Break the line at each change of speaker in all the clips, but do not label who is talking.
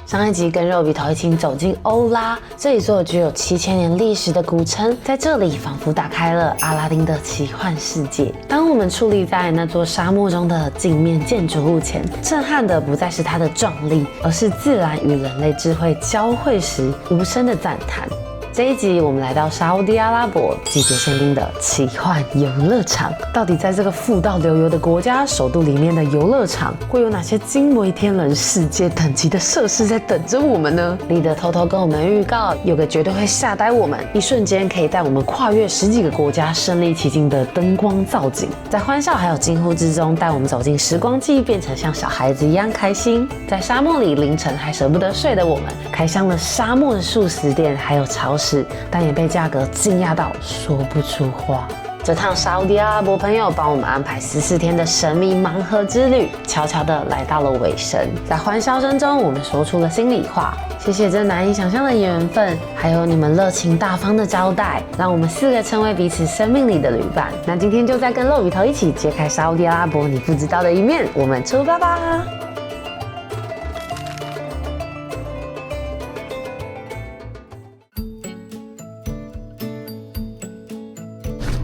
上一集跟肉笔头一起走进欧拉，这一座具有7000年历史的古城，在这里仿佛打开了阿拉丁的奇幻世界。当我们矗立在那座沙漠中的镜面建筑物前，震撼的不再是它的壮丽，而是自然与人类智慧交汇时无声的赞叹。这一集我们来到沙烏地阿拉伯季节限定的奇幻游乐场，到底在这个富到流油的国家首都里面的游乐场，会有哪些惊为天人、世界等级的设施在等着我们呢？立德偷偷跟我们预告，有个绝对会吓呆我们，一瞬间可以带我们跨越10几个国家身临其境的灯光造景，在欢笑还有惊呼之中，带我们走进时光机，变成像小孩子一样开心。在沙漠里凌晨还舍不得睡的我们，开箱了沙漠的素食店，还有超市。但也被价格惊讶到说不出话。这趟沙烏地阿拉伯朋友帮我们安排14天的神秘盲盒之旅，悄悄地来到了尾声。在欢笑声中，我们说出了心里话。谢谢这难以想象的缘分，还有你们热情大方的招待，让我们4个成为彼此生命里的旅伴。那今天就再跟肉笔头一起揭开沙烏地阿拉伯你不知道的一面，我们出发吧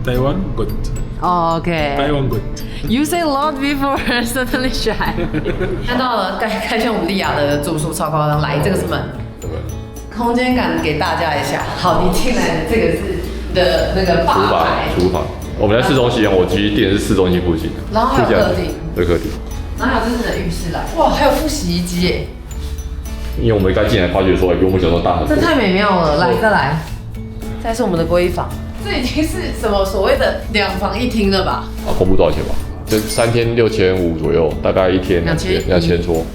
！Taiwan
good.
Okay.
Taiwan good.
You say a lot before, suddenly shy. 看到了，看见我们利亚的住宿超夸张，来，这个是门，空间感给大家一下。好，你进来的这个是你的那个吧台。
厨房。我们在市中心，我其实店是市中心附近的。
然后还有客厅。
对，客厅。
然后还有这是你的浴室来，哇，还有副洗衣机耶。
因为我们刚进来发觉说，比我们想象大很多。
这太美妙了，来再来。再是我们的闺房。这已经是什么所谓的2房1厅了吧？
啊，公布多少钱吧？就3天6500左右，大概1天2000多。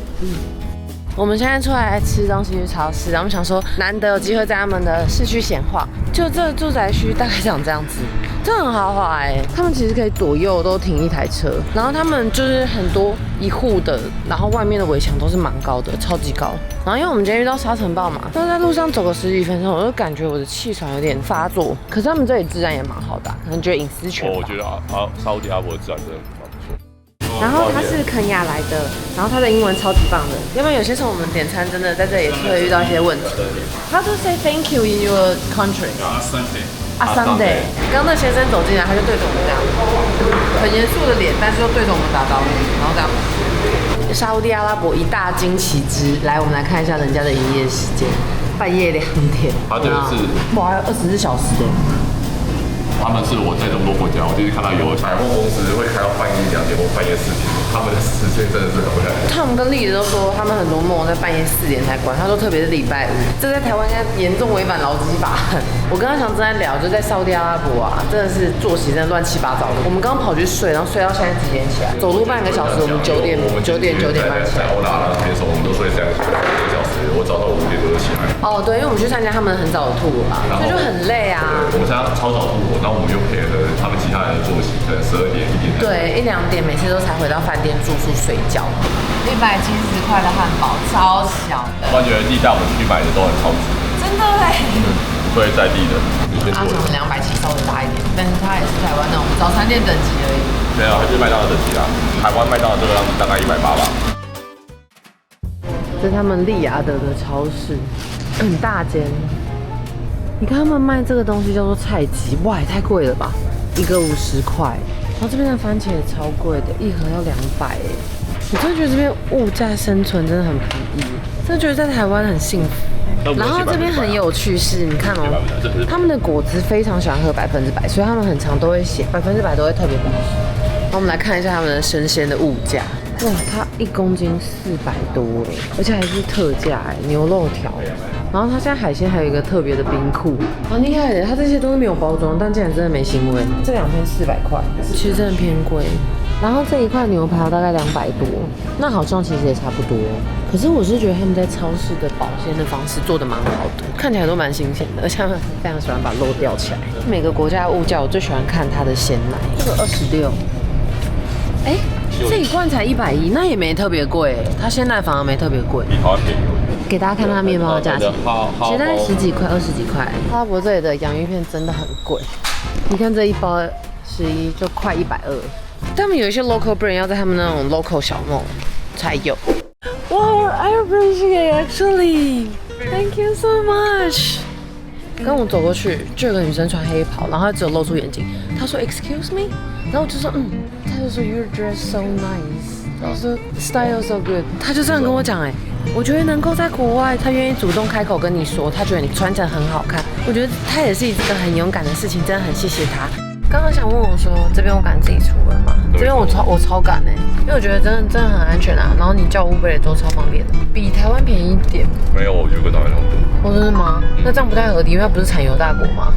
我们现在出来吃东西去超市，然后我们想说难得有机会在他们的市区闲晃，就这住宅区大概长这样子，这很豪华哎。他们其实可以左右都停一台车，然后他们就是很多一户的，然后外面的围墙都是蛮高的，超级高。然后因为我们今天遇到沙尘暴嘛，那在路上走个10几分钟，我就感觉我的气喘有点发作。可是他们这里治安也蛮好的，可能觉得隐私权吧。
我觉得沙烏地阿拉伯的治安真的蛮不错。
然后他是肯亚来的，然后他的英文超级棒的，要不然有些时候我们点餐真的在这里会遇到一些问题。How to say thank you in your country? Asante。刚刚那先生走进来，他就对着我们这样，很严肃的脸，但是又对着我们打招呼，然后这样。沙烏地阿拉伯一大惊奇之，来，我们来看一下人家的营业时间，半夜2点。
他这个是
哇，还有24小时的。
他们是我在这么多国家，我第一次看到有百货公司会开到半夜2点或半夜4点，他们的时间真的是很厉害。
他们跟丽子都说，他们很多梦在半夜4点才关。他说，特别是礼拜五，这在台湾应该严重违反劳基法。我跟阿强正在聊，就在沙烏地阿拉伯啊，真的是作息真的乱七八糟的。我们刚刚跑去睡，然后睡到现在几点起来？走路半个小时，我们9点半起来。
我拿那边的时候，我们都睡3个小时，我早上5点多就起来。
哦，对，因为我们去参加他们很早的吐啊，所以就很累啊。
我们参加超早吐，然后我们又配合他们其他人的作息，可能12点、1点。
对，1、2点每次都才回到饭店住宿睡觉。170块的汉堡，超小的。
我觉得地带我们去买的都很超值，
真的嘞。
不会在地的。
阿强的270稍微大一点，但是它也是台湾那种早餐店等级而已。
没有，它就是麦当劳等级啦。台湾麦当劳这个样子大概180吧。
这是他们利雅得的超市，很大间。你看他们卖这个东西叫做菜鸡，哇，也太贵了吧，1个50块。然后这边的番茄也超贵的，一盒要200哎。我真的觉得这边物价生存真的很便宜，真的觉得在台湾很幸福。然后这边很有趣是，你看哦，他们的果汁非常喜欢喝100%，所以他们很常都会写100%都会特别标示。然后我们来看一下他们的生鲜的物价，哇，它1公斤400多哎，而且还是特价哎，牛肉条。然后它现在海鲜还有一个特别的冰库，蛮厉害的。它这些都是没有包装，但竟然真的没腥味。这2片400块，其实真的偏贵。然后这一块牛排大概200多，那好像其实也差不多。可是我是觉得他们在超市的保鲜的方式做的蛮好的，看起来都蛮新鲜的，而且他们非常喜欢把肉吊起来。每个国家的物价，我最喜欢看它的鲜奶，这个26。哎，这一罐才110，那也没特别贵，它鲜奶反而没特别贵。
比台湾便宜。
给大家看它面包的价钱，其实大概10几块、20几块。阿拉伯这里的洋芋片真的很贵，你看这一包11就快120。他们有一些 local brand 要在他们那种 local 小弄才有。Wow, I appreciate actually. Thank you so much. 跟我走过去，就有个女生穿黑袍，然后她只有露出眼睛。她说 Excuse me， 然后我就说她就说 Your dress so nice， 她说 Style so good， 她就这样跟我讲我觉得能够在国外，她愿意主动开口跟你说，她觉得你穿起来很好看，我觉得她也是一个很勇敢的事情，真的很谢谢她。刚刚想问我说，这边我敢自己出门吗？这边我超敢因为我觉得真的很安全啊。然后你叫 Uber 也都超方便的，比台湾便宜一点。
没有，我觉得跟台湾差不多。
哦，真的吗？那这样不太合理，因为它不是产油大国吗？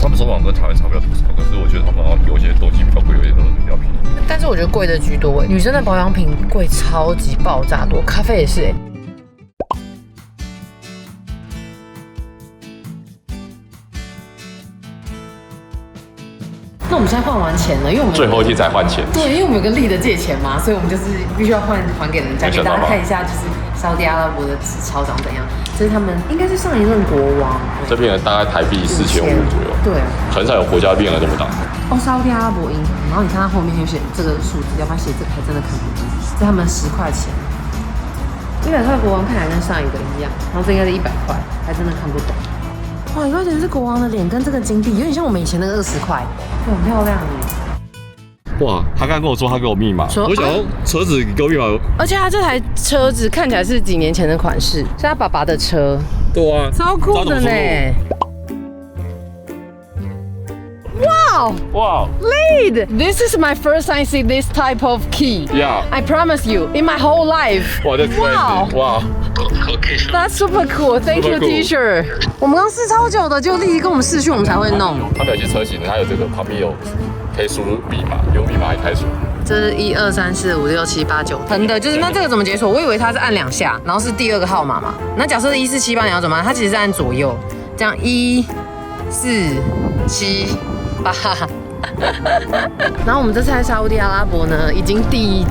他们收网跟台湾差不了多少，可是我觉得他们有些东西比较贵，有些东西比较便宜。
但是我觉得贵的居多女生的保养品贵超级爆炸多，咖啡也是那我们现在换完钱了，因为我们
最后一天才换钱。
对，因为我们有个利的借钱嘛，所以我们就是必须要还给人家，给大家看一下，就是沙特阿拉伯的纸钞长怎样。这是他们应该是上一任国王。
这边大概台币4500左右。对，很少有国家变得这么大。
沙特阿拉伯银行，然后你看它后面有写这个数字，要不然写这个还真的看不懂。这是他们10块钱，100块国王看起来跟上一个一样，然后这应该是100块，还真的看不懂。哇，1块钱是国王的脸，跟这个金币有点像我们以前那个20块，很漂亮
哇，他刚刚跟我说他给我密码，我想要车子给我密码，
而且他这台车子看起来是几年前的款式，是他爸爸的车。
对啊，
超酷的呢。Wow!
Wow!
Lead! This is my first time see this type of key.
Yeah.
I promise you, in my whole life.
Wow, that's crazy. Wow.
That's super cool. Thank you, teacher. 我们刚试超久的，就立即跟我们视讯，我们才会弄。
他们有些车型，它有这个旁边有可以输入密码，用密码来开锁。
这是1、2、3、4、5、6、7、8、9，横的，就是那这个怎么解锁？我以为它是按2下，然后是第2个号码嘛。那假设是1、4、7、8，你要怎么按？它其实是按左右，这样1、4、7、8。然后我们这次在沙烏地阿拉伯呢，已经第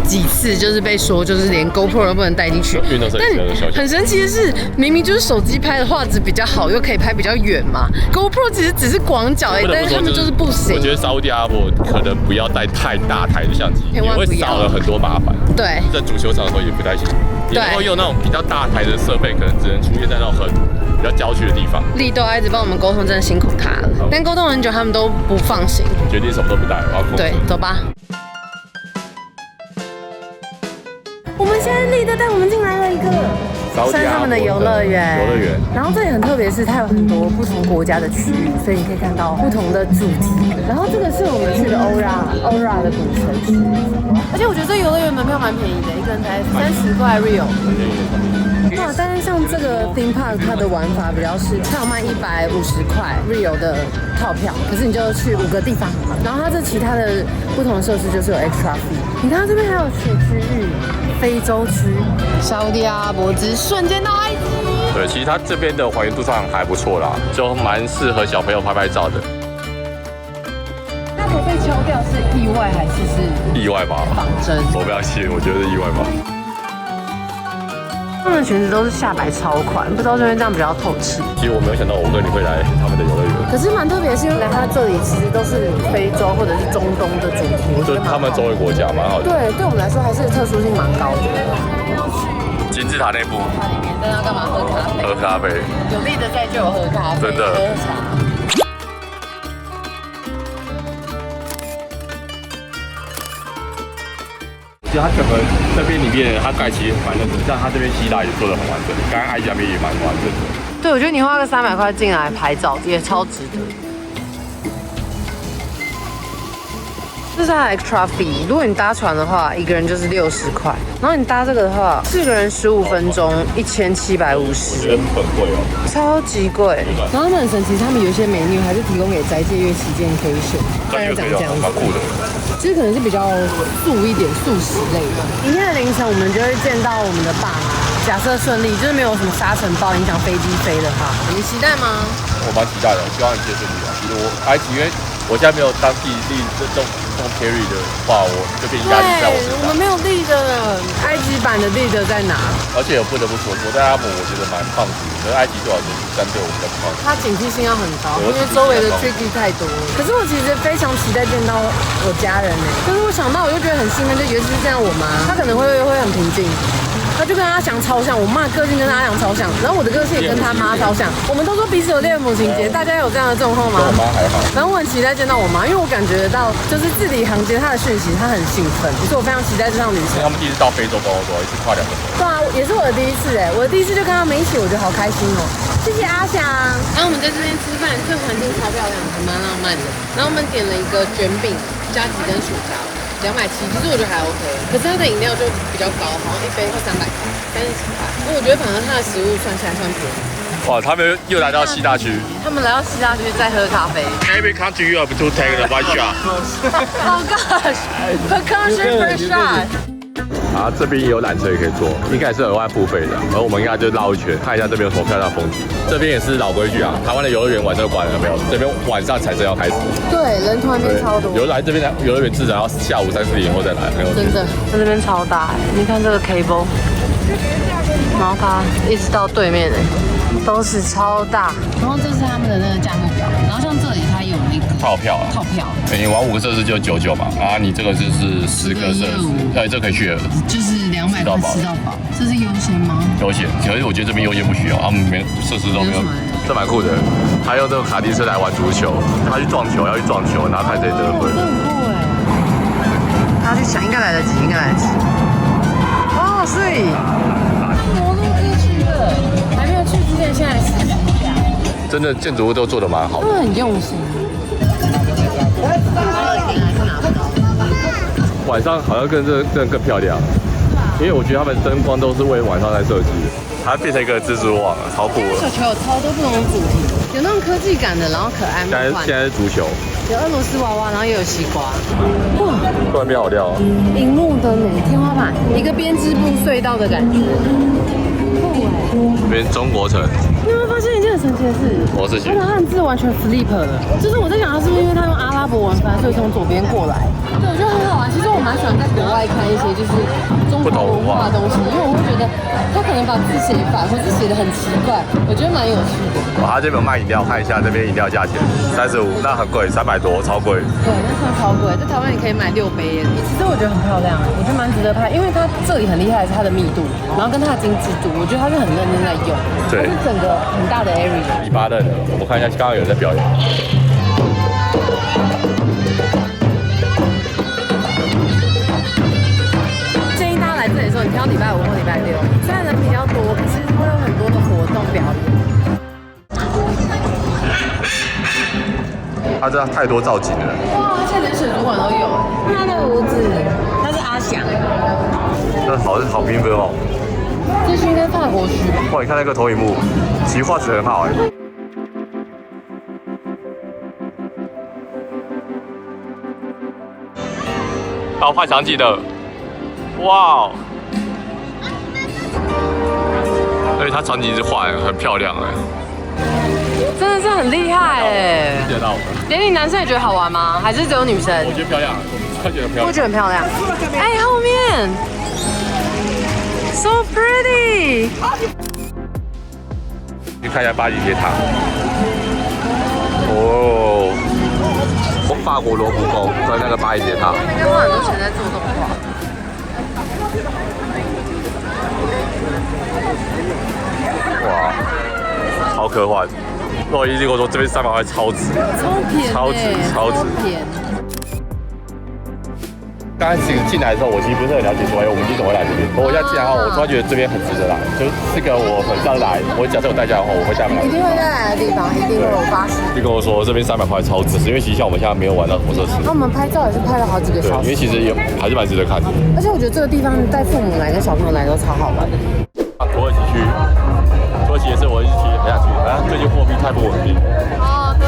几次就是被说，就是连 GoPro 都不能带进去。但很神奇的是，明明就是手机拍的画质比较好，又可以拍比较远嘛。GoPro 其实只是广角但是他们就是不行。
我觉得沙烏地阿拉伯可能不要带太大台的相机，也会少了很多麻烦。
对，
在主球场的时候也不太行。你如果用那种比较大台的设备，可能只能出现在那种比较郊区的地方。
立豆一直帮我们沟通，真的辛苦他了。但沟通很久，他们都不放心，
决定什么都不带，然后
对，走吧。我们现在立豆带我们进来了一个是他们的游乐园。然后这里很特别，是它有很多不同国家的区域，所以你可以看到不同的主题。然后这个是我们去的欧拉的古城区，而且我觉得这游乐园门票蛮便宜的，一个人才30块 real。哇，但是像这个 theme park 它的玩法比较是，它有卖150块 real 的套票，可是你就去5个地方，然后它这其他的不同的设施就是有 extra fee。你看它这边还有雪区域、非洲区、沙烏地阿拉伯之瞬间到埃及。
对，其实它这边的还原度上还不错啦，就蛮适合小朋友拍照的。
那我被敲掉是意外还是
意外吧？
仿真？
我不要信，我觉得是意外吧。
他们的裙子都是下摆超宽，不知道这边这样比较透气。
其实我没有想到我跟你会来他们的游乐园，
可是蛮特别，是因为它这里其实都是非洲或者是中东的主题，
就他们周围国家蛮好的。
对，对我们来说还是特殊性蛮高的。
金字塔内部，
它里面在那干嘛？喝咖啡。
喝咖啡。
有力的在就有喝咖啡，
真的。
喝茶。
其实它整个这边里面，它盖其实蛮认真，像它这边希腊也做的很完整，刚刚埃及那边也蛮完整的。
对，我觉得你花个300块进来拍照也超值得。这是它的 extra fee， 如果你搭船的话，一个人就是60块，然后你搭这个的话，4个人15分钟1750，
觉得很贵哦，
超级贵。然后他们很神奇，他们有一些menu还是提供给斋戒月期间可以选，大概长这样子，
蛮酷的。
其实可能是比较素一点、素食类的。明天的凌晨，我们就会见到我们的爸妈。假设顺利，就是没有什么沙尘暴影响飞机飞的话，你期待吗？
我蛮期待的，希望一切顺利啊。其实我埃及，因为我现在没有当地这种 carry 的话，我就变压力在我身上。
我们没有地的，埃及版的利德在哪？
而且我不得不说，我在阿姆我觉得蛮胖子，可是埃及多少就是相对我比较胖。
他警惕性要很高，因为周围的 tricky 太多了。可是我其实非常期待见到我家人呢。但是我想到我就觉得很兴奋，就尤其是见到我妈，她可能会很平静。他就跟阿翔超像，我妈个性跟阿翔超像，然后我的个性也跟他妈超像。我们都说彼此有恋母情节，大家有这样的状况吗？
跟我妈还好。
然后我很期待见到我妈，因为我感觉得到，就是字里行间她的讯息，她很兴奋，所以我非常期待这趟旅程。
他们第一次到非洲包多，一次跨2个。
对啊，也是我的第一次哎，我的第一次就跟他们一起，我觉得好开心哦。谢谢阿翔。然后我们在这边吃饭，这环境超漂亮，还蛮浪漫的。然后我们点了一个卷饼加几根薯条。270，其实我觉得还 OK， 可是它的饮料就比较高，好像一杯会300块，30几块。那我觉得反正它的食物算起来算便宜。
哇，他们又来到西大区。
他们来到西大区在喝咖啡。
Every country you have to take the one shot.
Oh gosh, per country per shot.
啊，这边也有缆车也可以坐，应该也是额外付费的。而我们应该就绕一圈，看一下这边有什么漂亮的风景。这边也是老规矩啊，台湾的游乐园晚上就关了，没有，这边晚上才正要开始。
对，人团变超多。
来这边的游乐园至少要下午3、4点以后再来，没有。
真的，在这边超大，你看这个 cable， 然后它一直到对面都是超大。然后这是他们的那个价目表，然后像这里它有那个
套票啊，
套票，
你玩5个设施就99嘛，啊，你这个就是10个设施，对，这可以去了，
就是200块吃到饱。这是优先吗？
优先，可是我觉得这边优先不需要，他们没设施都没有，这蛮酷的。还有这种卡丁车来玩足球，他去撞球，要去撞球，然后看谁得分。
这很酷哎！他去抢，应该来得及，应该来得及。哦，所以摩洛哥区的，还没有去之前，现在实习一下。
真的建筑物都做得蛮好的，
他们很用心。
晚上好像更漂亮，因为我觉得他们灯光都是为晚上在设计的，它变成一个蜘蛛网，超酷的。
手球有超多不同的主题，有那种科技感的，然后可爱梦幻。
现在是足球，
有俄罗斯娃娃，然后也有西瓜。哇，
突然变好亮哦。
荧幕灯诶，天花板，一个编织布隧道的感觉。酷哎。
这边中国城。
你有没有发现一件很神奇的事？
什么事情？
它的汉字完全 flip 了，就是我在想，它是不是因为它用阿拉伯文翻，所以从左边过来？对，我觉得很好玩。其实我蛮喜欢在国外看一些就是中国文化的东西，因为我会觉得它可能把字写反，或是写的很奇怪，我觉得蛮有趣的。
他这边有卖饮料，看一下这边饮料价钱35，那很贵，300多，超贵。
对，那算超贵，在台湾你可以买6杯耶。其实我觉得很漂亮，我觉得蛮值得拍，因为它这里很厉害的是它的密度，然后跟它的精致度，我觉得它是很认真在用。
对，
是整个很大的 area。
18人，我看一下，刚刚有人在表演。
建议大家来这里的时候，你挑礼拜5或礼拜6，虽然人比较多，可是会有很多的活动表演。
它这太多造景了。
哇，现在连水族馆都有。他的胡子，他是阿翔。
这好缤纷哦。
这是应该法国区吧？
哇，你看那个投影幕，其实画质很好哎。好换场景的，哇！所以它场景一直画很漂亮哎。
真的是很厉害哎！
见到我。
连你男生也觉得好玩吗？还是只有女生？
我觉得漂亮，我觉得漂亮。
我觉得很漂亮。哎，后面 ，so pretty。
去看一下巴黎铁塔。哦，法国罗浮宫跟那个巴黎铁塔。
他们应该花很多钱在做动画。
哇，超科幻！若一跟我说这边300块超值，
超便宜，
超值。刚开始进来的时候，我其实不是很了解说，我们怎么会来这边。我现在进来后，我突然觉得这边很值得来，就是个我很常来。我假设有代驾的话，我会下面来。
一定会再来的地方，一定会有发誓。
就跟我说这边300块超值，因为其实像我们现在没有玩到什么设施。
那我们拍照也是拍了好几个小时。
因为其实还是蛮值得看的。
而且我觉得这个地方带父母来跟小朋友来都超好玩的。
土耳其区，土耳其也是我一直骑很想去，好像最近货币太不稳定。
哦，对。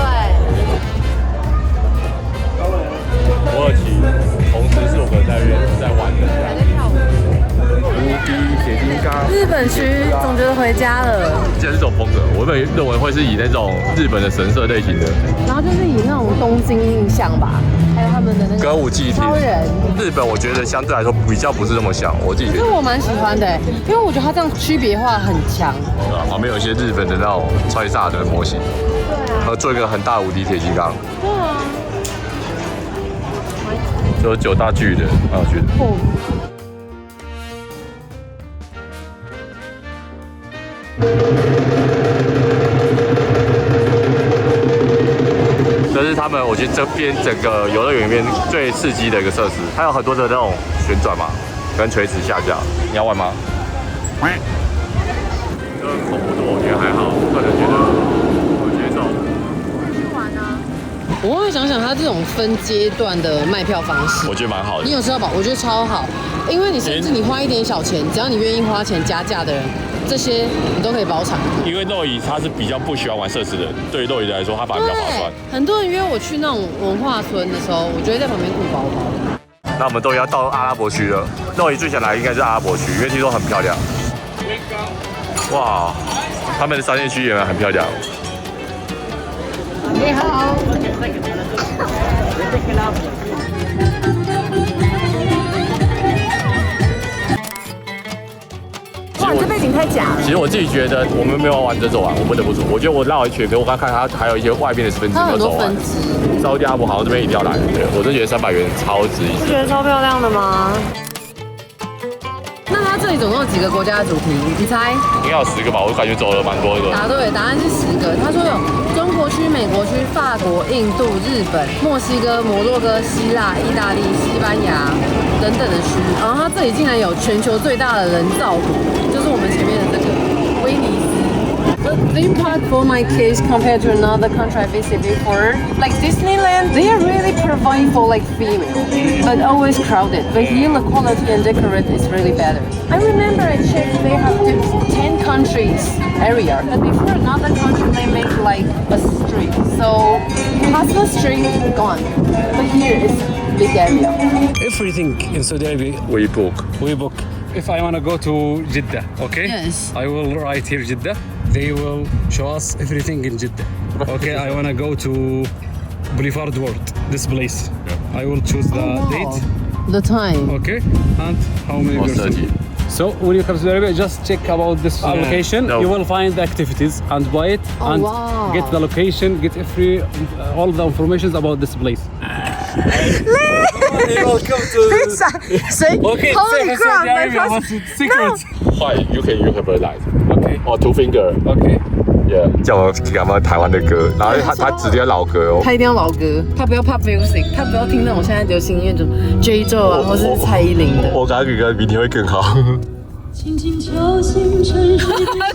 土耳其同时是我们在玩的。
还在跳舞。
无敌铁金刚。
日本区总觉得回家了。
竟然是这种风格，我本认为会是以那种日本的神社类型的，
然后就是以那种东京印象吧，还有他们的那个
歌舞伎町。
超人。
日本我觉得相对来说比较不是那么像，我自己觉得。
可是我蛮喜欢的，因为我觉得它这样区别化很强。
旁边有一些日本的那种超级大的模型，
对啊。
做一个很大的无敌铁金刚。
对啊。
就有9大巨人，蛮有趣的。这是他们，我觉得这边整个游乐园里面最刺激的一个设施，它有很多的那种旋转嘛，跟垂直下降。你要玩吗？这个恐怖的我觉得还好，个人觉得我接受。
去玩啊！我会想想它这种分阶段的卖票方式，
我觉得蛮好的。
你有吃到饱，我觉得超好，因为你甚至你花一点小钱，只要你愿意花钱加价的人，这些你都可以包场。
因为肉姨他是比较不喜欢玩设施的，对于肉姨来说，他反而比较划算。
很多人约我去那种文化村的时候，我就会在旁边顾包包。
那我们都要到阿拉伯区了，肉姨最想来应该是阿拉伯区，因为听说很漂亮。哇，他们的商业区也很漂亮。
你好。哇，你这背景太假了。
其实我自己觉得我们没有完整走完，我不得不说，我觉得我绕一圈，可是我刚看它还有一些外面的分支没有走完。沙烏地阿拉伯好像这边一定要来，对我真的觉得300元超值一次。
不觉得超漂亮的吗？那它这里总共有几个国家的主题？你猜？
应该有10个吧，我感觉走了蛮多个。
答对，答案是10个。他说有中国区、美国区、法国、印度、日本、墨西哥、摩洛哥、希腊、意大利、西班牙等等的区。然后它这里竟然有全球最大的人造湖，就是我们前面的这个威尼斯。The theme park for my kids compared to another country I visited before, like Disneyland, they are really provide for like female, but always crowded. But here the quality and decorate is really better. I remember I checked they have 10 countries area, but before another country they make like a street. So past the street gone, but here is big area.
Everything in Saudi Arabia
We book.
we book. If I want to go to Jeddah, okay?
Yes.
I will write here Jeddah. They will show us everything in Jeddah. Okay, I want to go to Boulevard World, this place. I will choose the date,
The time.
okay, and how many
Or
persons.
30.
So when you come to Saudi Arabia, just check about this location.
No.
You will find the activities and buy it and
wow.
get the location, get all the information about this place. Welcome to.
谁
Okay,
Holy
say
crap,
Saudi
my
Arabia
first-
what's its secret?
Why you have a light
Okay,
or 2 finger?
okay.
Yeah. 叫我给他们台湾的歌，然后他指定要老歌哦。
他一定要老歌，他不要 pop music，他不要听那种现在流行音乐，就 J Joe 啊，或是蔡依林的。
我感觉歌明天会更好。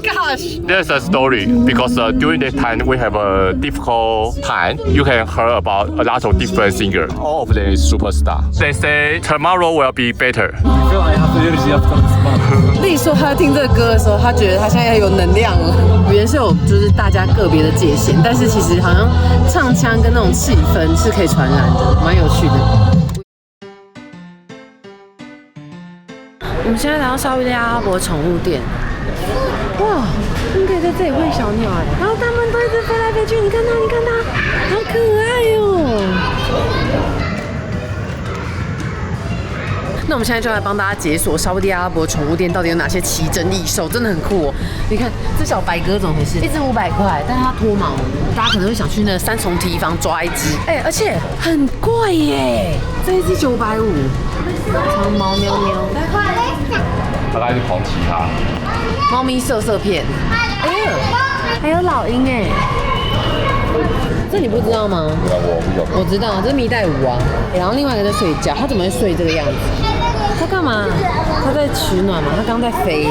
Gosh，
There's a story because during that time we have a difficult time. You can hear about a lot of different singers. All of them is superstar. They say tomorrow will be better.
I feel I have energy after this month.
丽说他听这个歌的时候，他觉得他现在有能量了。语言是有就是大家个别的界限，但是其实好像唱腔跟那种气氛是可以传染的，蛮有趣的。我们现在来到沙烏地阿拉伯宠物店，哇，你可以在这里喂小鸟哎，然后它们都一直飞来飞去，你看它，你看它，好可爱哦。那我们现在就来帮大家解锁沙烏地阿拉伯宠物店到底有哪些奇珍异兽，真的很酷哦！你看这小白鸽怎么回事？一只500块，但是它脱毛，大家可能会想去那三重提防抓一只，哎，而且很贵耶，这一只950。长毛喵喵，
他开始狂骑它。
猫咪色色片，哎呦，还有老鹰哎，这你不知道吗？
我不晓得。
我知道，这是蜜袋鼯啊。然后另外一个在睡觉，它怎么会睡这个样子？它干嘛？它在取暖嘛，它刚在飞耶。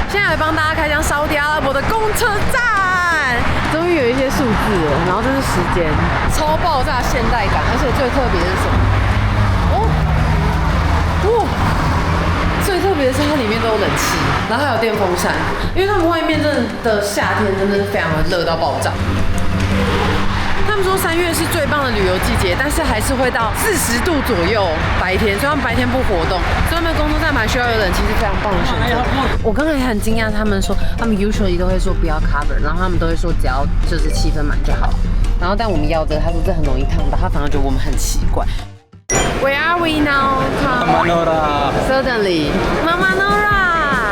现在来帮大家开箱沙烏地阿拉伯的公车站，终于有一些数字了，然后这是时间，超爆炸现代感，而且最特别的是什么？最特别的是它里面都有冷气，然后还有电风扇，因为他们外面真的夏天真的是非常的热到爆炸。它他们说3月是最棒的旅游季节，但是还是会到40度左右白天，所以他们白天不活动，所以他们工作站牌需要有冷气是非常棒的选择。我刚才也很惊讶，他们说他们 usually 都会说不要 cover， 然后他们都会说只要就是气氛满就好。然后但我们要的，他说这很容易烫到，他反而觉得我们很奇怪。Where are we now?
Manora.
Suddenly, Mama Nora.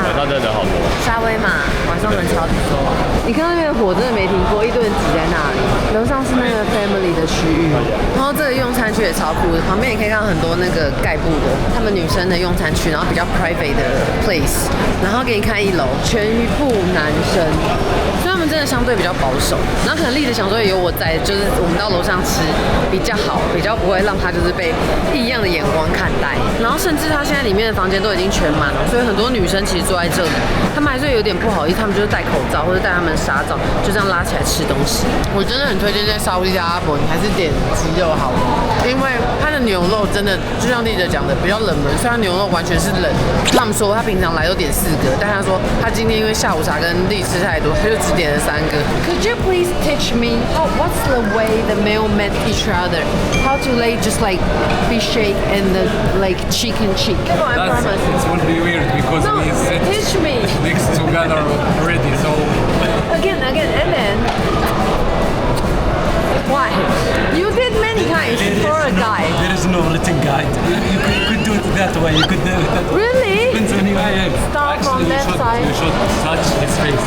晚上真的人好多。
沙威玛晚上人超级多，你看那边的火真的没停过，一堆人挤在那里。楼上是那个 family 的区域，然后这个用餐区也超酷的，旁边也可以看到很多那个盖布的，他们女生的用餐区，然后比较 private 的 place， 然后给你看1楼全部男生，所以他们真的相对比较保守。然后可能丽的想说有我在，就是我们到楼上吃比较好，比较不会让他就是被异样的眼光看待。然后甚至他现在里面的房间都已经全满了，所以很多女生其实坐在这里，他们还是有点不好意思，他们就是戴口罩或者戴他们的纱罩，就这样拉起来吃东西。我真的很推荐在沙烏地阿拉伯，你还是点鸡肉好了，因为它的牛肉真的就像丽姐讲的比较冷门，虽然牛肉完全是冷。他们说他平常来都点4个，但他说他今天因为下午茶跟丽吃太多，他就只点了3个。Could you please teach me what's the way the male met each other? How to just like fish shake and like cheek and cheek? No, I promise.
It will be weird because
No,
we sit
teach me.
next together already. So
Again, and then. Why? You did many times for a guy.
There is no written guide. You could do it that way. You could do it that way.
Really?
Depends on you.
Start from that side.
You should touch his face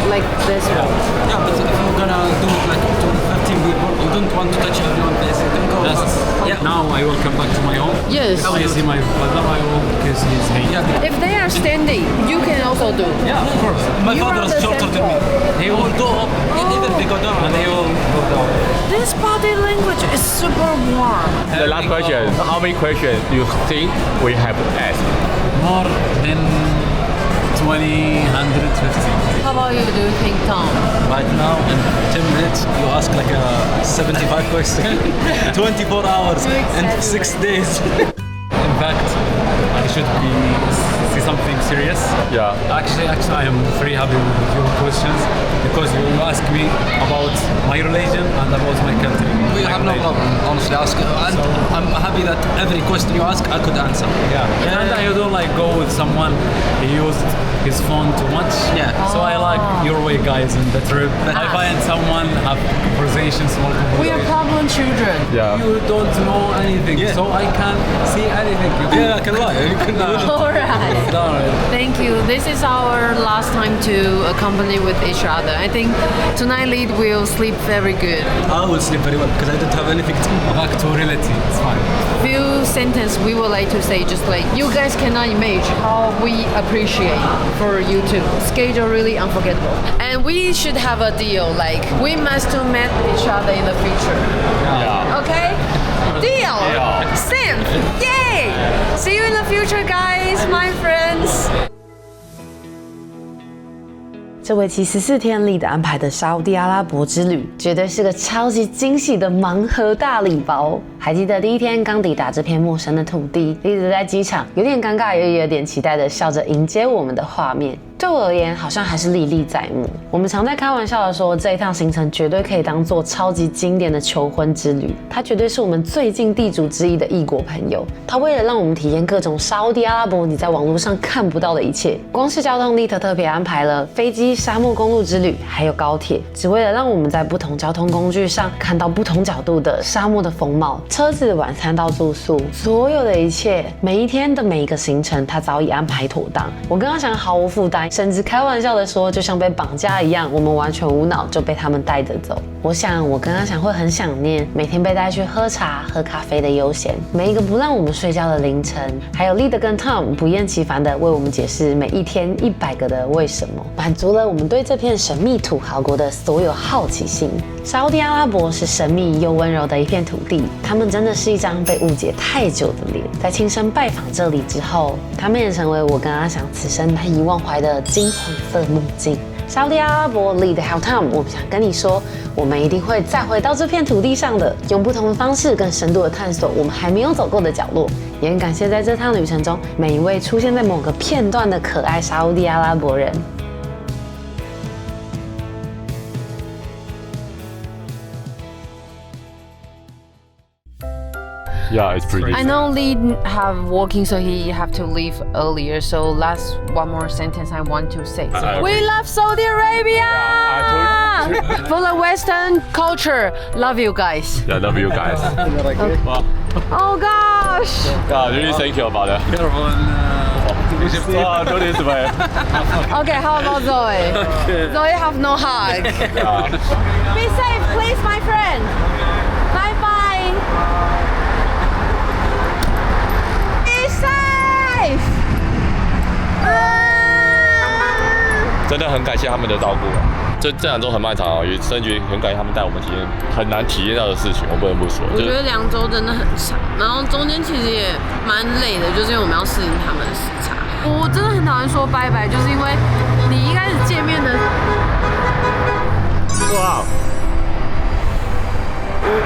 Like this one.
Yeah, but if you're gonna do it like to 13 people, you don't want to touch everyone's face. Then go. Yeah.
now I will come back to my home.
Yes.
I see my brother. I will kiss his hand.
Yeah.
If they are standing, you can also do.
Yeah, of course. My
You
father
are
is
the
shorter than me.
center.
He will go up, either they go down, and he will go down.
This body language is super warm.
The last question: How many questions do you think we have asked?
More than 20, 150.
How about you? Do you think, Tom?
Right now, in 10 minutes, you ask like a 75 question. 24 hours and 6 days.
In fact, I should see something serious.
Yeah.
Actually, I am very happy with your questions because you ask me about my religion and about my country.
We
my
have no
religion.
problem, honestly. Ask, and I'm happy that every question you ask, I could answer.
Yeah. And I don't like go with someone he used his phone too much.
Yeah.
So I like your way, guys, in the trip. I find someone have conversations, small
We are
conversations.
problem children.
Yeah.
You don't know anything,
Yeah.
so I can see anything. You
Yeah, I can lie. You can do it.
All right.
Alright.
Thank you. This is our last time to accompany with each other. I think tonight Lead will sleep very good.
I will sleep very well because I don't have anything to do.
Back to reality. It's fine.
Few sentences we would like to say, just like you guys cannot imagine how we appreciate for you too. Schedule really unforgettable, and we should have a deal. Like we must to meet each other in the future.
Yeah.
Okay? Deal. Sim. Yay! See you in the future, guys, my friends.
这为期14天里的安排的沙烏地阿拉伯之旅，绝对是个超级惊喜的盲盒大礼包。还记得第一天刚抵达这片陌生的土地，一直在机场有点尴尬，也有点期待的笑着迎接我们的画面。对我而言，好像还是历历在目。我们常在开玩笑的说，这一趟行程绝对可以当做超级经典的求婚之旅。他绝对是我们最近地主之一的异国朋友。他为了让我们体验各种沙烏地阿拉伯你在网络上看不到的一切，光是交通力特别安排了飞机、沙漠公路之旅，还有高铁，只为了让我们在不同交通工具上看到不同角度的沙漠的风貌。车子、晚餐到住宿，所有的一切，每一天的每一个行程，他早已安排妥当。我跟阿翔毫无负担，甚至开玩笑的说，就像被绑架一样，我们完全无脑就被他们带着走。我想，我跟阿翔会很想念每天被带去喝茶、喝咖啡的悠闲，每一个不让我们睡觉的凌晨，还有 Lead 跟 Tom 不厌其烦的为我们解释每一天100个的为什么，满足了我们对这片神秘土豪国的所有好奇心。沙烏地阿拉伯是神秘又温柔的一片土地，他们真的是一张被误解太久的脸。在亲身拜访这里之后，他们也成为我跟阿翔此生难以忘怀的金黄色梦境。沙烏地阿拉伯 Lead 还有 Tom， 我们想跟你说，我们一定会再回到这片土地上的，用不同的方式更深度的探索我们还没有走过的角落。也很感谢在这趟旅程中每一位出现在某个片段的可爱沙烏地阿拉伯人。
Yeah, it's pretty.
I know Lee have working, so he have to leave earlier. So last one more sentence I want to say. We love Saudi Arabia. For the Western culture, love you guys.
Yeah, love you guys.
Oh gosh.
Yeah, really thank you about that.
Careful in Egypt.
Oh, don't this way.
Okay, how about Zoe? Zoe have no hug. Be safe, please, my friend. Bye bye. Be safe.
真的很感谢他们的照顾啊！这2周很漫长啊，也甚至很感谢他们带我们体验很难体验到的事情，我不得不说。
我觉得2周真的很长，然后中间其实也蛮累的，就是因为我们要适应他们的时差。我真的很讨厌说拜拜，就是因为你一开始见面的，
哇！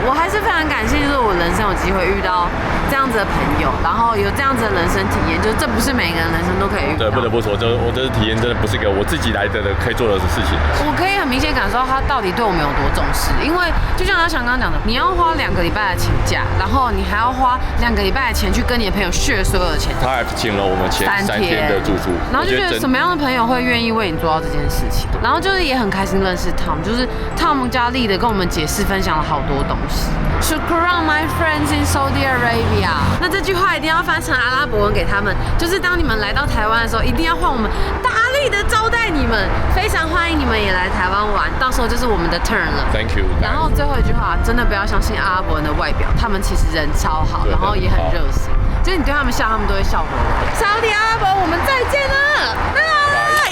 我还是非常感谢，就是我人生有机会遇到这样子的朋友，然后有这样子的人生体验，就是这不是每个人人生都可以遇到。
对，不得不说，我这次体验真的不是一个我自己来的可以做的事情。
我可以很明显感受到他到底对我们有多重视，因为就像他想刚刚讲的，你要花2个礼拜的请假，然后你还要花2个礼拜的钱去跟你的朋友share所有的钱。
他还请了我们前3天的住宿，
然后就觉得什么样的朋友会愿意为你做到这件事情，然后就是也很开心认识 Tom， 就是 Tom 加力的跟我们解释分享了好多东西。Shukran my friends in Saudi Arabia。那这句话一定要翻成阿拉伯文给他们，就是当你们来到台湾的时候，一定要换我们大力的招待你们，非常欢迎你们也来台湾玩，到时候就是我们的 turn 了。
Thank you。
然后最后一句话，真的不要相信阿拉伯人的外表，他们其实人超好，然后也很热心，就是你对他们笑，他们都会笑回来。沙特阿拉伯，我们再见了，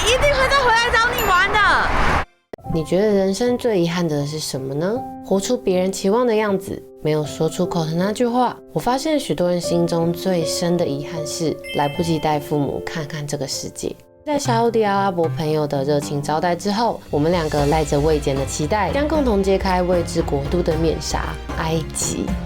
一定会再回来找你玩的。
你觉得人生最遗憾的是什么呢？活出别人期望的样子，没有说出口的那句话。我发现许多人心中最深的遗憾是来不及带父母看看这个世界。在沙烏地阿拉伯朋友的热情招待之后，我们2个带着未减的期待，将共同揭开未知国度的面纱——埃及。